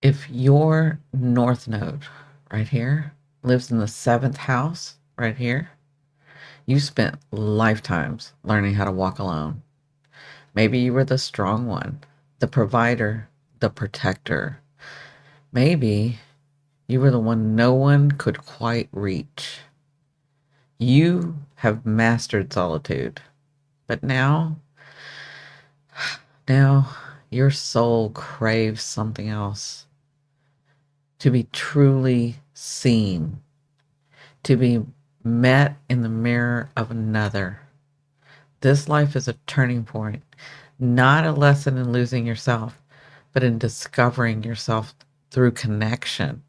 If your north node right here lives in the seventh house right here, you spent lifetimes learning how to walk alone. Maybe you were the strong one, the provider, the protector. Maybe you were the one no one could quite reach. You have mastered solitude, but now your soul craves something else, to be truly seen, to be met in the mirror of another. This life is a turning point, not a lesson in losing yourself, but in discovering yourself through connection.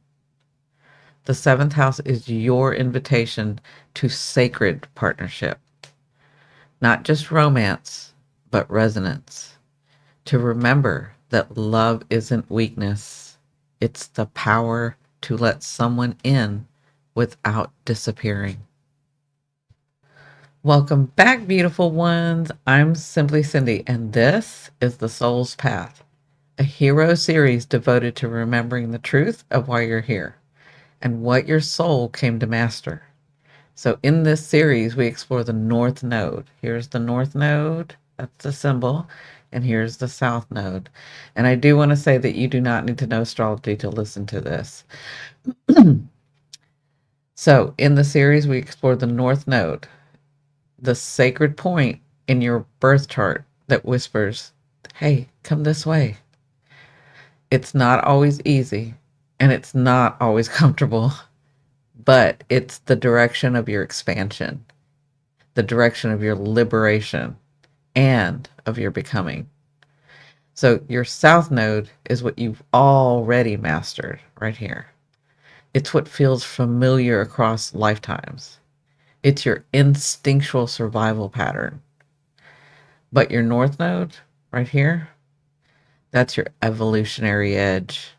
The seventh house is your invitation to sacred partnership, not just romance, but resonance. To remember that love isn't weakness, it's the power to let someone in without disappearing. Welcome back, beautiful ones. I'm Simply Cindy, and this is The Soul's Path, a hero series devoted to remembering the truth of why you're here and what your soul came to master. So, in this series, we explore the North Node. Here's the North Node, that's the symbol, and here's the South Node. And I do want to say that you do not need to know astrology to listen to this. So, in the series, we explore the North Node, the sacred point in your birth chart that whispers, hey, come this way. It's not always easy and it's not always comfortable, but it's the direction of your expansion, the direction of your liberation, and of your becoming. So your south node is what you've already mastered right here. It's what feels familiar across lifetimes. It's your instinctual survival pattern. But your north node right here, that's your evolutionary edge,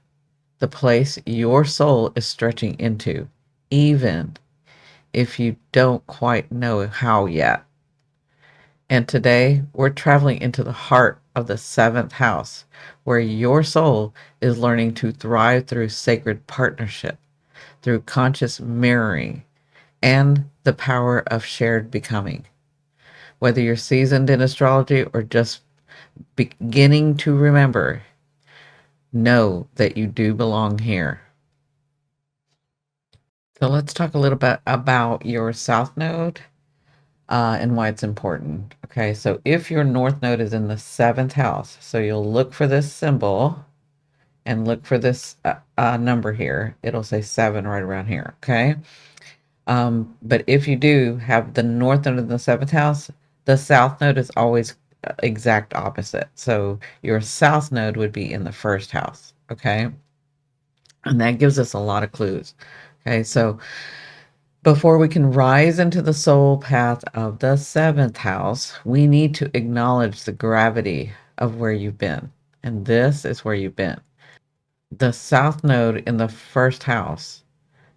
the place your soul is stretching into, even if you don't quite know how yet. And today we're traveling into the heart of the seventh house, where your soul is learning to thrive through sacred partnership, through conscious mirroring, and the power of shared becoming. Whether you're seasoned in astrology or just beginning to remember, know that you do belong here. So let's talk a little bit about your south node and why it's important. Okay, so if your north node is in the seventh house, so you'll look for this symbol and look for this number here. It'll say 7 right around here. Okay. But if you do have the north node in the seventh house, the south node is always exact opposite. So your south node would be in the first house. Okay. And that gives us a lot of clues. Okay. So before we can rise into the soul path of the seventh house, we need to acknowledge the gravity of where you've been. And this is where you've been. The south node in the first house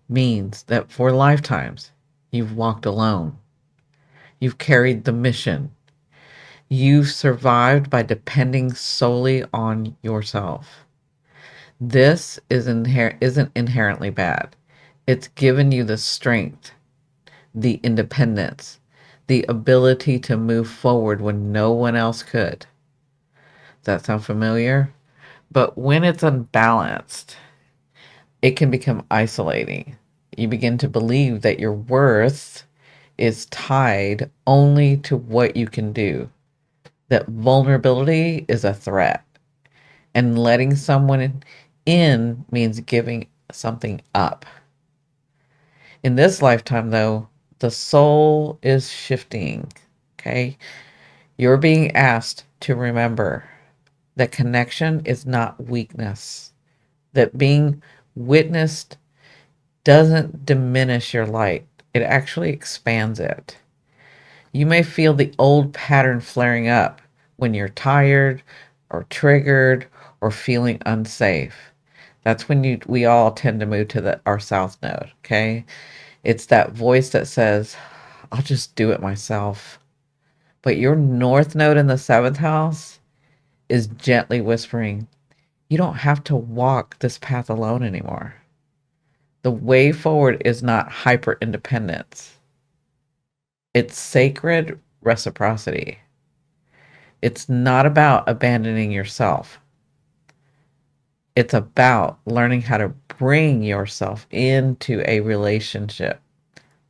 means that for lifetimes, you've walked alone. You've carried the mission. You've survived by depending solely on yourself. This isn't inherently bad. It's given you the strength, the independence, the ability to move forward when no one else could. Does that sound familiar? But when it's unbalanced, it can become isolating. You begin to believe that your worth is tied only to what you can do, that vulnerability is a threat, and letting someone in means giving something up. In this lifetime, though, the soul is shifting. Okay. You're being asked to remember that connection is not weakness, that being witnessed doesn't diminish your light, it actually expands it. You may feel the old pattern flaring up when you're tired or triggered or feeling unsafe. That's when we all tend to move to our south node, okay? It's that voice that says, I'll just do it myself. But your north node in the seventh house is gently whispering, You don't have to walk this path alone anymore. The way forward is not hyper independence, it's sacred reciprocity. It's not about abandoning yourself, it's about learning how to bring yourself into a relationship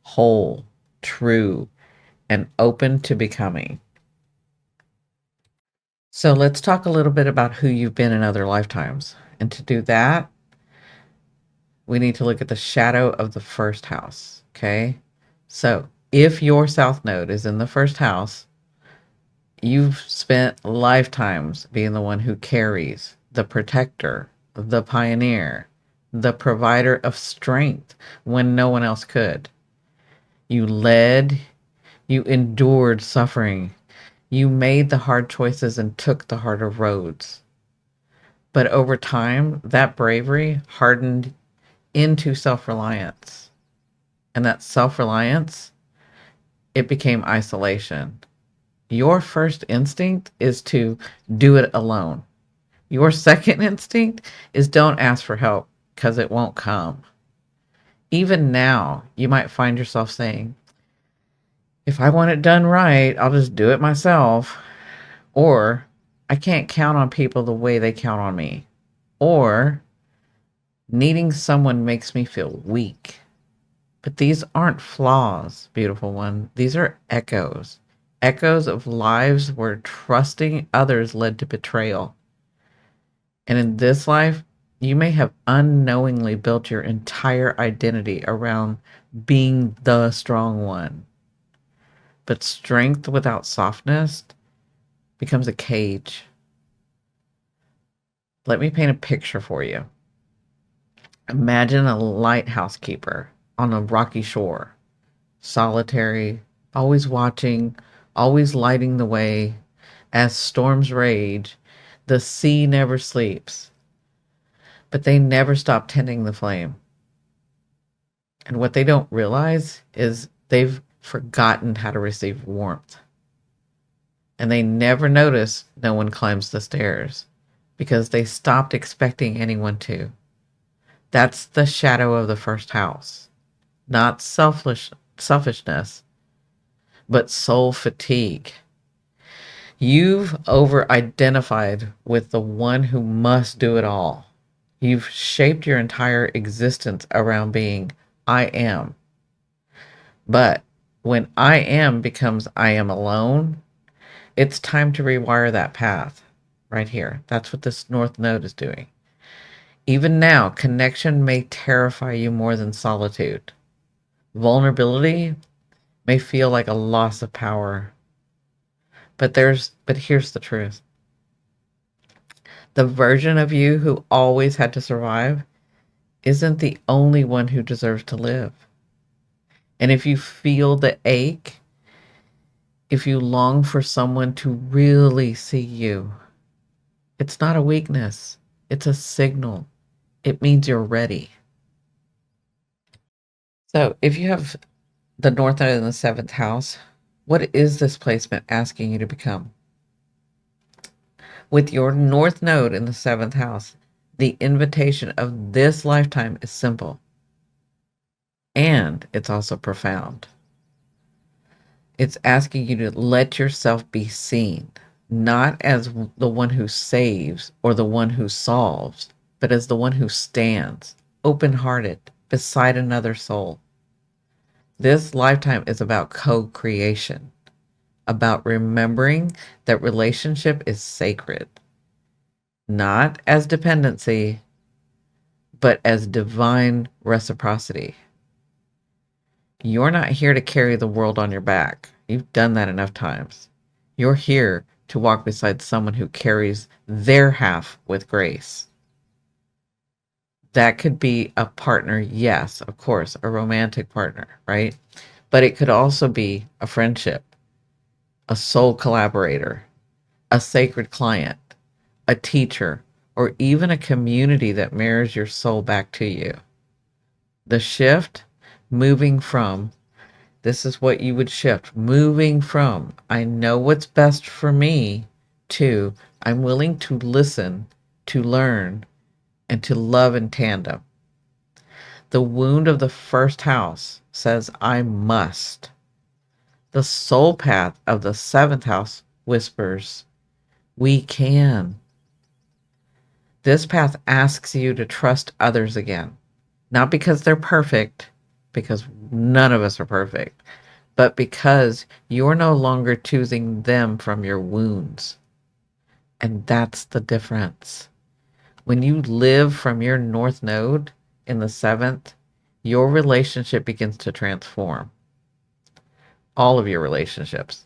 whole, true, and open to becoming. So let's talk a little bit about who you've been in other lifetimes. And to do that, we need to look at the shadow of the first house. Okay. So if your south node is in the first house, you've spent lifetimes being the one who carries, the protector, the pioneer, the provider of strength when no one else could. You led, you endured suffering, you made the hard choices and took the harder roads. But over time, that bravery hardened into self reliance. And that self reliance, it became isolation. Your first instinct is to do it alone. Your second instinct is don't ask for help because it won't come. Even now, you might find yourself saying, if I want it done right, I'll just do it myself. Or I can't count on people the way they count on me. Or needing someone makes me feel weak. But these aren't flaws, beautiful one. These are echoes. Echoes of lives where trusting others led to betrayal. And in this life, you may have unknowingly built your entire identity around being the strong one. But strength without softness becomes a cage. Let me paint a picture for you. Imagine a lighthouse keeper on a rocky shore, solitary, always watching, always lighting the way. As storms rage, the sea never sleeps, but they never stop tending the flame. And what they don't realize is they've forgotten how to receive warmth. And they never notice no one climbs the stairs because they stopped expecting anyone to. That's the shadow of the first house. Not selfishness, but soul fatigue. You've over identified with the one who must do it all. You've shaped your entire existence around being I am. But when I am becomes I am alone, it's time to rewire that path right here. That's what this North Node is doing. Even now, connection may terrify you more than solitude. Vulnerability may feel like a loss of power. But here's the truth. The version of you who always had to survive isn't the only one who deserves to live. And if you feel the ache, if you long for someone to really see you, it's not a weakness. It's a signal. It means you're ready. So if you have the North Node in the seventh house, what is this placement asking you to become? With your North Node in the seventh house, the invitation of this lifetime is simple. And it's also profound. It's asking you to let yourself be seen, not as the one who saves or the one who solves, but as the one who stands, open-hearted, beside another soul. This lifetime is about co-creation, about remembering that relationship is sacred, not as dependency, but as divine reciprocity. You're not here to carry the world on your back. You've done that enough times. You're here to walk beside someone who carries their half with grace. That could be a partner, yes, of course, a romantic partner, right? But it could also be a friendship, a soul collaborator, a sacred client, a teacher, or even a community that mirrors your soul back to you. The shift, moving from, this is what you would shift, moving from, I know what's best for me, to, I'm willing to listen to learn, and to love in tandem. The wound of the first house says, I must. The soul path of the seventh house whispers, we can. This path asks you to trust others again, not because they're perfect, because none of us are perfect, but because you're no longer choosing them from your wounds. And that's the difference. When you live from your north node in the seventh, your relationship begins to transform. All of your relationships.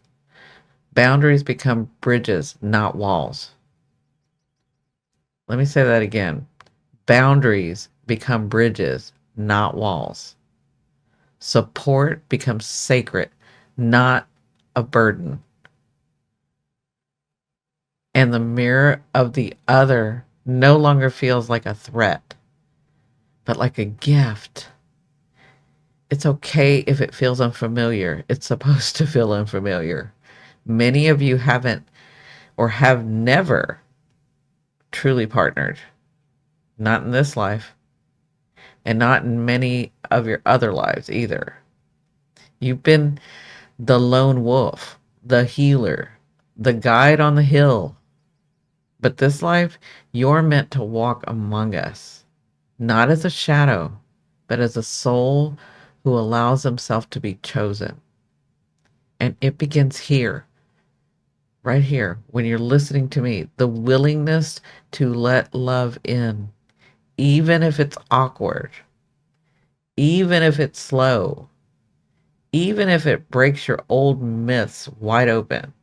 Boundaries become bridges, not walls. Let me say that again. Boundaries become bridges, not walls. Support becomes sacred, not a burden. And the mirror of the other no longer feels like a threat, but like a gift. It's okay if it feels unfamiliar. It's supposed to feel unfamiliar. Many of you haven't or have never truly partnered. Not in this life, and not in many of your other lives either. You've been the lone wolf, the healer, the guide on the hill. But this life, you're meant to walk among us, not as a shadow, but as a soul who allows himself to be chosen. And it begins here, right here, when you're listening to me, the willingness to let love in, even if it's awkward, even if it's slow, even if it breaks your old myths wide open.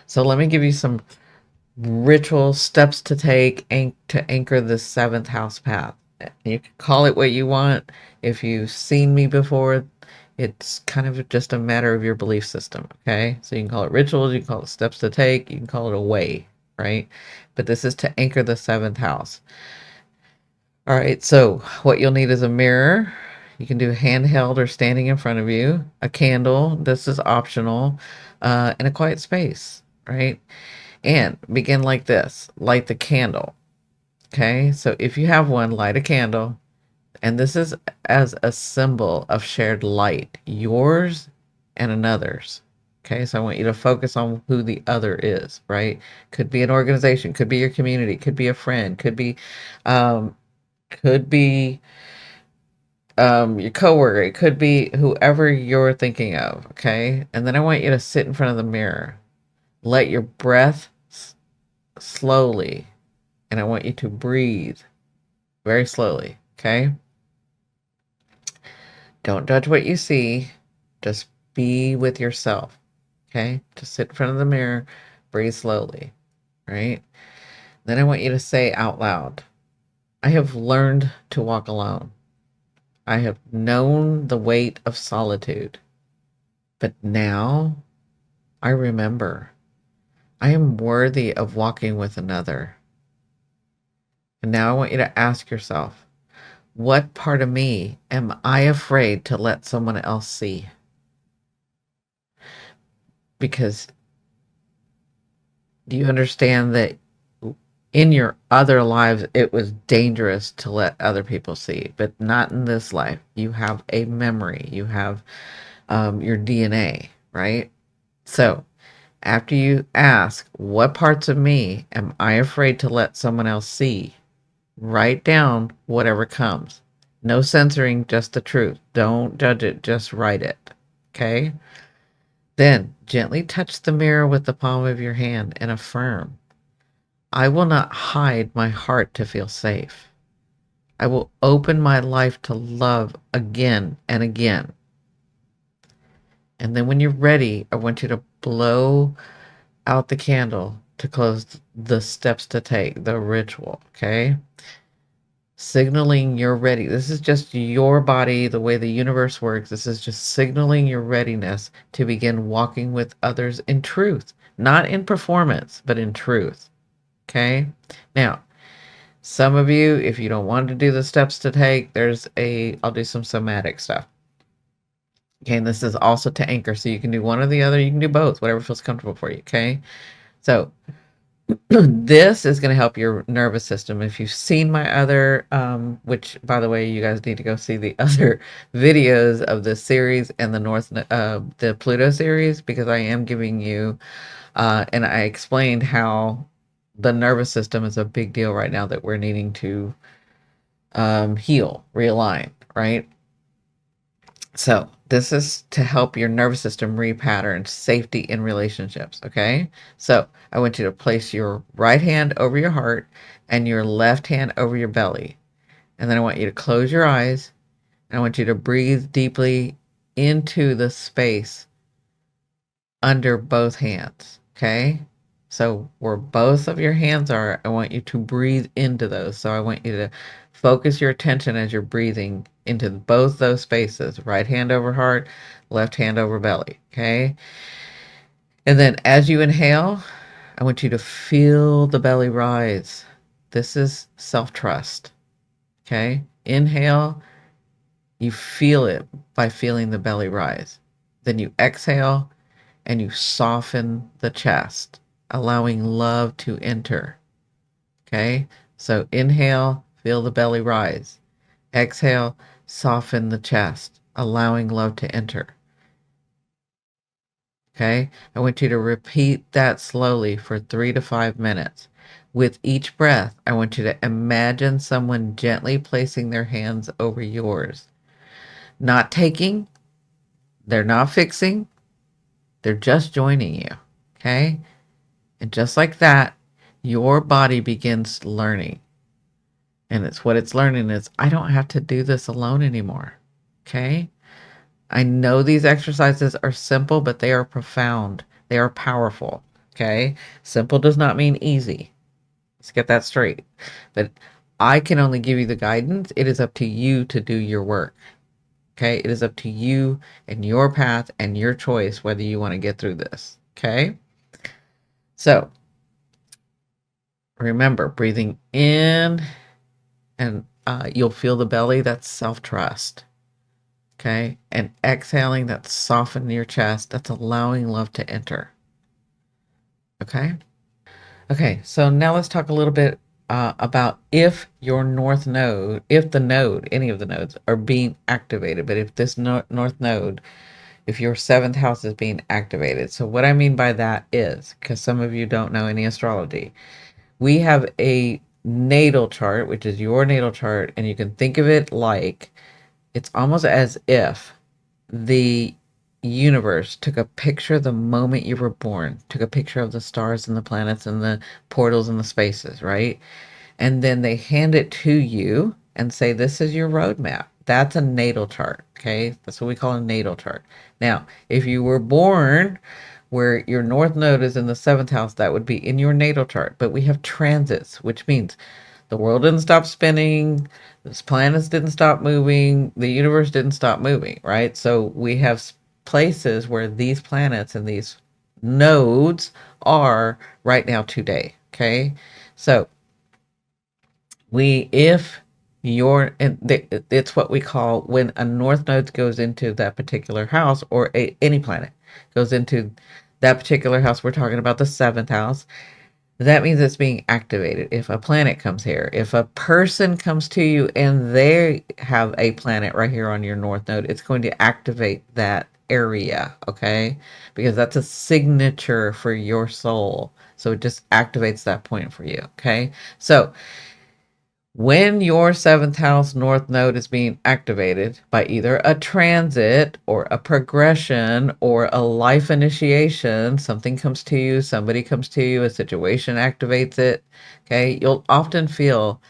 So let me give you some ritual steps to take and to anchor the seventh house path. You can call it what you want. If you've seen me before, it's kind of just a matter of your belief system. Okay. So you can call it rituals, you can call it steps to take, you can call it a way, right? But this is to anchor the seventh house. All right. So what you'll need is a mirror. You can do handheld or standing in front of you, a candle. This is optional, in a quiet space, right? And begin like this. Light the candle. Okay, so if you have one, light a candle. And this is as a symbol of shared light, yours and another's. Okay, so I want you to focus on who the other is, right? Could be an organization, could be your community, could be a friend, um, could be your coworker, it could be whoever you're thinking of. Okay, and then I want you to sit in front of the mirror. Let your breath slowly, and I want you to breathe very slowly. Okay, don't judge what you see, just be with yourself. Okay, just sit in front of the mirror, breathe slowly. Right, then I want you to say out loud, I have learned to walk alone. I have known the weight of solitude, but now I remember I am worthy of walking with another. And now I want you to ask yourself, what part of me am I afraid to let someone else see? Because do you understand that in your other lives, it was dangerous to let other people see, but not in this life. You have a memory, you have your DNA, right? So after you ask, what parts of me am I afraid to let someone else see? Write down whatever comes. No censoring, just the truth. Don't judge it, just write it. Okay? Then gently touch the mirror with the palm of your hand and affirm, I will not hide my heart to feel safe. I will open my life to love again and again. And then when you're ready, I want you to blow out the candle to close the steps to take, the ritual, okay? Signaling you're ready. This is just your body, the way the universe works. This is just signaling your readiness to begin walking with others in truth, not in performance, but in truth. Okay. Now, some of you, if you don't want to do the steps to take, I'll do some somatic stuff. Okay. And this is also to anchor. So you can do one or the other. You can do both, whatever feels comfortable for you. Okay. So This is going to help your nervous system. If you've seen my other, which by the way, you guys need to go see the other videos of this series and the Pluto series, because I am giving you, and I explained how the nervous system is a big deal right now that we're needing to heal, realign, right? So this is to help your nervous system repattern safety in relationships. Okay. So I want you to place your right hand over your heart and your left hand over your belly. And then I want you to close your eyes and I want you to breathe deeply into the space under both hands. Okay. So where both of your hands are, I want you to breathe into those. So I want you to focus your attention as you're breathing into both those spaces, right hand over heart, left hand over belly. Okay. And then as you inhale, I want you to feel the belly rise. This is self trust. Okay. Inhale, you feel it by feeling the belly rise. Then you exhale and you soften the chest, allowing love to enter. Okay. So inhale, feel the belly rise. Exhale, soften the chest, allowing love to enter. Okay. I want you to repeat that slowly for 3 to 5 minutes. With each breath, I want you to imagine someone gently placing their hands over yours. Not taking, they're not fixing, they're just joining you. Okay. And just like that, your body begins learning. And it's what it's learning is I don't have to do this alone anymore. Okay. I know these exercises are simple, but they are profound. They are powerful. Okay. Simple does not mean easy. Let's get that straight. But I can only give you the guidance. It is up to you to do your work. Okay. It is up to you and your path and your choice whether you want to get through this. Okay. So remember, breathing in and you'll feel the belly. That's self-trust. Okay. And exhaling, that's softening your chest. That's allowing love to enter. Okay. Okay. So now let's talk a little bit about if your north node, if the node, any of the nodes are being activated, but if this north node, if your seventh house is being activated. So what I mean by that is, because some of you don't know any astrology, we have a natal chart, which is your natal chart, and you can think of it like it's almost as if the universe took a picture the moment you were born, took a picture of the stars and the planets and the portals and the spaces, right? And then they hand it to you and say, this is your roadmap. That's a natal chart. Okay. That's what we call a natal chart. Now, if you were born where your north node is in the seventh house, that would be in your natal chart. But we have transits, which means the world didn't stop spinning, the planets didn't stop moving, the universe didn't stop moving, right? So we have places where these planets and these nodes are right now today. Okay. So if your and it's what we call when a north node goes into that particular house, or any planet goes into that particular house. We're talking about the seventh house. That means it's being activated. If a planet comes here, if a person comes to you and they have a planet right here on your north node, it's going to activate that area. Okay, because that's a signature for your soul, so it just activates that point for you. Okay, so when your seventh house north node is being activated by either a transit or a progression or a life initiation, something comes to you, somebody comes to you, a situation activates it. Okay. You'll often feel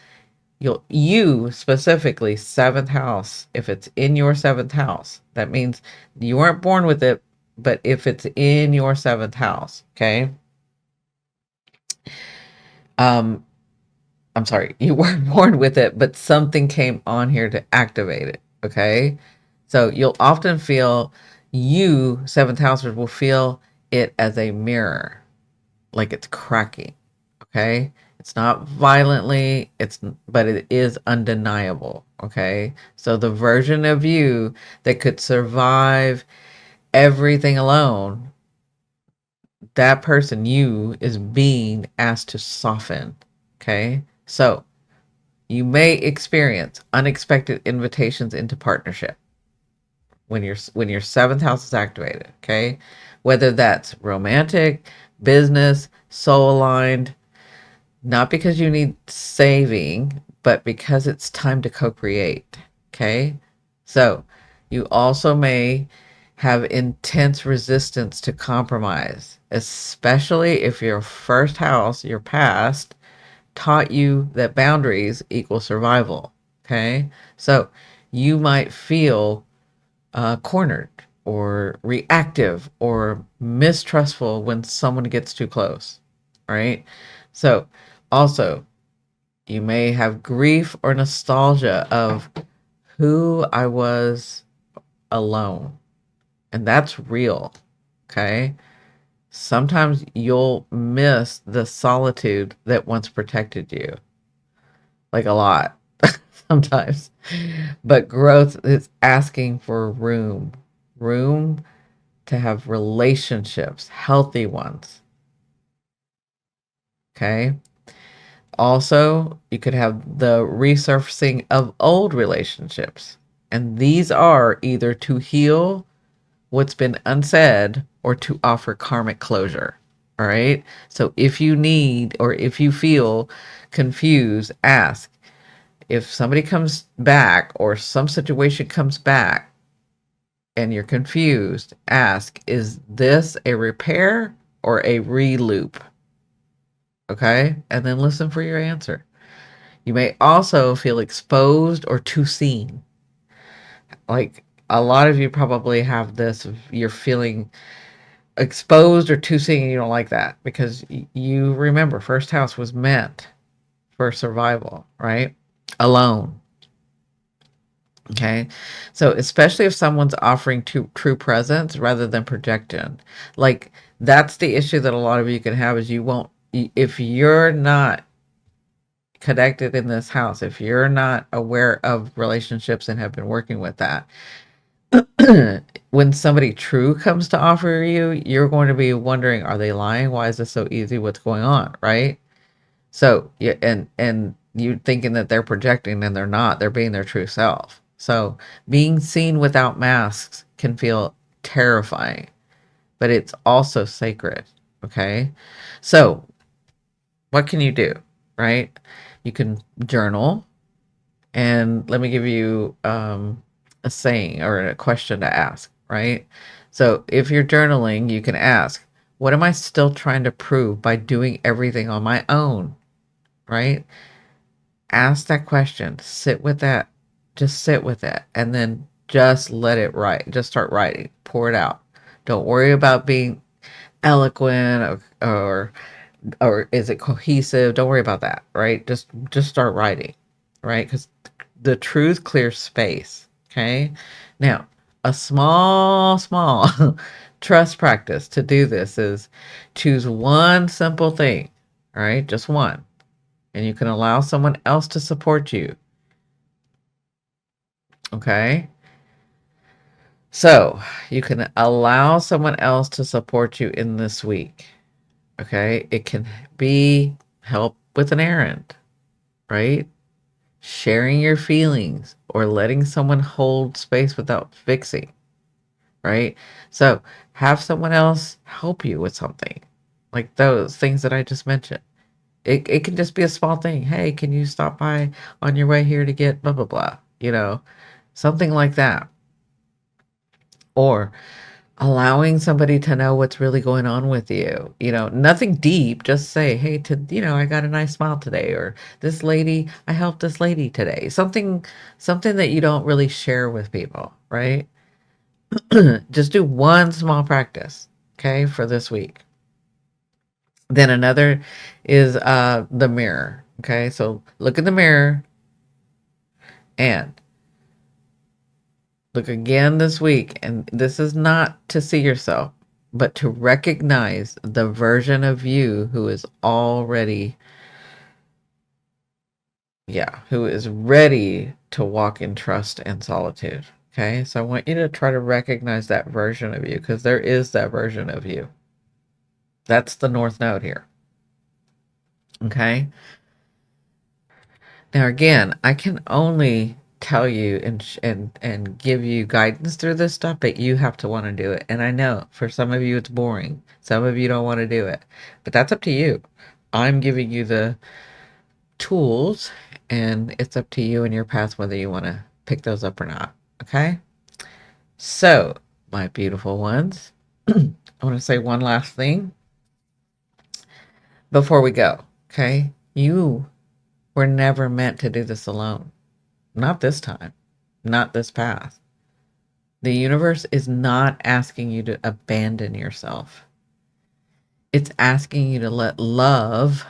you specifically, seventh house, if it's in your seventh house, that means you weren't born with it, but if it's in your seventh house, okay. Um, I'm sorry, you weren't born with it, but something came on here to activate it. Okay. So you'll often feel seventh housers will feel it as a mirror, like it's cracking. Okay. It's not violently, but it is undeniable. Okay. So the version of you that could survive everything alone that person, you, is being asked to soften. Okay. So you may experience unexpected invitations into partnership when your seventh house is activated. Okay. Whether that's romantic, business, soul aligned, not because you need saving, but because it's time to co create. Okay. So you also may have intense resistance to compromise, especially if your first house, your past, taught you that boundaries equal survival. Okay. So you might feel cornered or reactive or mistrustful when someone gets too close. Right. So also, you may have grief or nostalgia of who I was alone. And that's real. Okay. Sometimes you'll miss the solitude that once protected you, like a lot, sometimes. But growth is asking for room to have relationships, healthy ones. Okay. Also, you could have the resurfacing of old relationships. And these are either to heal what's been unsaid or to offer karmic closure. All right. So if you need or if you feel confused, ask. If somebody comes back or some situation comes back and you're confused, ask, is this a repair or a re-loop? Okay. And then listen for your answer. You may also feel exposed or too seen. Like a lot of you probably have this, you're feeling exposed or too seen, and you don't like that because you remember first house was meant for survival, right? Alone. Okay. So especially if someone's offering true presence rather than projection, like that's the issue that a lot of you can have is you won't, if you're not connected in this house, if you're not aware of relationships and have been working with that, when somebody true comes to offer you, you're going to be wondering, are they lying? Why is this so easy? What's going on? Right. So yeah, and you thinking that they're projecting and they're not, they're being their true self. So being seen without masks can feel terrifying, but it's also sacred. Okay. So what can you do? Right. You can journal. And let me give you a saying or a question to ask, right? So if you're journaling, you can ask, what am I still trying to prove by doing everything on my own, right? Ask that question, sit with that, just sit with it, and then just let it write. Just start writing, pour it out. Don't worry about being eloquent or is it cohesive? Don't worry about that, right? Just start writing, right? Because the truth clears space. Okay. Now, a small trust practice to do this is choose one simple thing. All right, just one, and you can allow someone else to support you. Okay. So you can allow someone else to support you in this week. Okay. It can be help with an errand, right? Sharing your feelings or letting someone hold space without fixing, right? So have someone else help you with something like those things that I just mentioned. It can just be a small thing. Hey, can you stop by on your way here to get blah, blah, blah, something like that. Or allowing somebody to know what's really going on with you. Nothing deep, just say, hey, I got a nice smile today, or this lady, I helped this lady today. Something that you don't really share with people, right? Just do one small practice, okay, for this week. Then another is the mirror. Okay, so look in the mirror and look again this week, and this is not to see yourself, but to recognize the version of you who is already, yeah, who is ready to walk in trust and solitude. Okay, so I want you to try to recognize that version of you because there is that version of you. That's the North Node here. Okay. Now again, I can only tell you and give you guidance through this stuff, but you have to want to do it. And I know for some of you it's boring. Some of you don't want to do it. But that's up to you. I'm giving you the tools and it's up to you and your path whether you want to pick those up or not. Okay? So, my beautiful ones, I want to say one last thing before we go. Okay? You were never meant to do this alone. Not this time, not this path. The universe is not asking you to abandon yourself. It's asking you to let love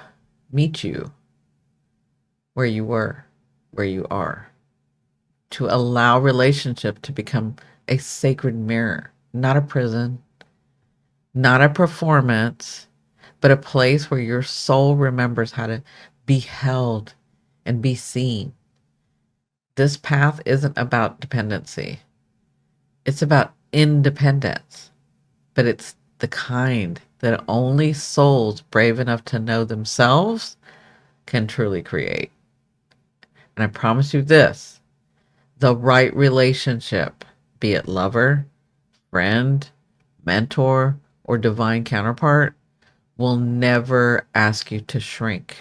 meet you where you were, where you are, to allow relationship to become a sacred mirror, not a prison, not a performance, but a place where your soul remembers how to be held and be seen. This path isn't about dependency. It's about independence, but it's the kind that only souls brave enough to know themselves can truly create. And I promise you this, the right relationship, be it lover, friend, mentor, or divine counterpart, will never ask you to shrink.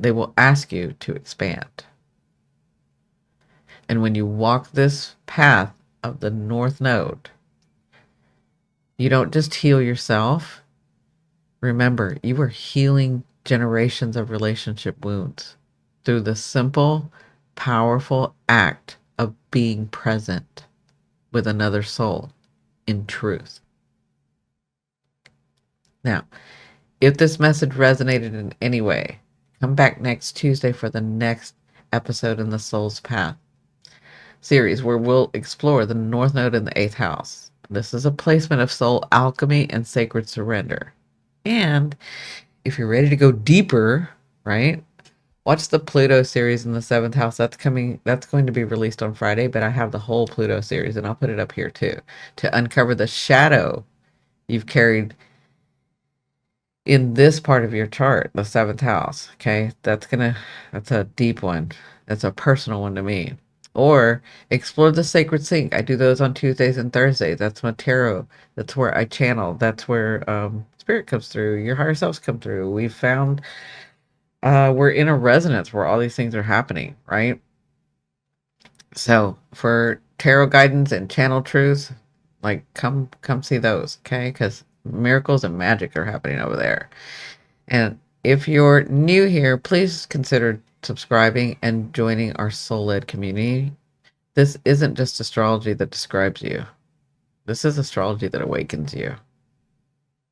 They will ask you to expand. And when you walk this path of the North Node, you don't just heal yourself. Remember, you are healing generations of relationship wounds through the simple, powerful act of being present with another soul in truth. Now, if this message resonated in any way, come back next Tuesday for the next episode in the Soul's Path series where we'll explore the North Node in the 8th house. This is a placement of soul alchemy and sacred surrender. And if you're ready to go deeper, right? Watch the Pluto series in the 7th house. That's going to be released on Friday, but I have the whole Pluto series and I'll put it up here too to uncover the shadow you've carried in this part of your chart, the 7th house. Okay. That's a deep one. That's a personal one to me. Or explore the sacred sync. I do those on Tuesdays and Thursdays. That's my tarot. That's where I channel. That's where spirit comes through. Your higher selves come through. We found we're in a resonance where all these things are happening, right? So for tarot guidance and channel truths, like come see those, okay? Because miracles and magic are happening over there. And if you're new here, please consider subscribing and joining our soul-led community. This isn't just astrology that describes you. This is astrology that awakens you.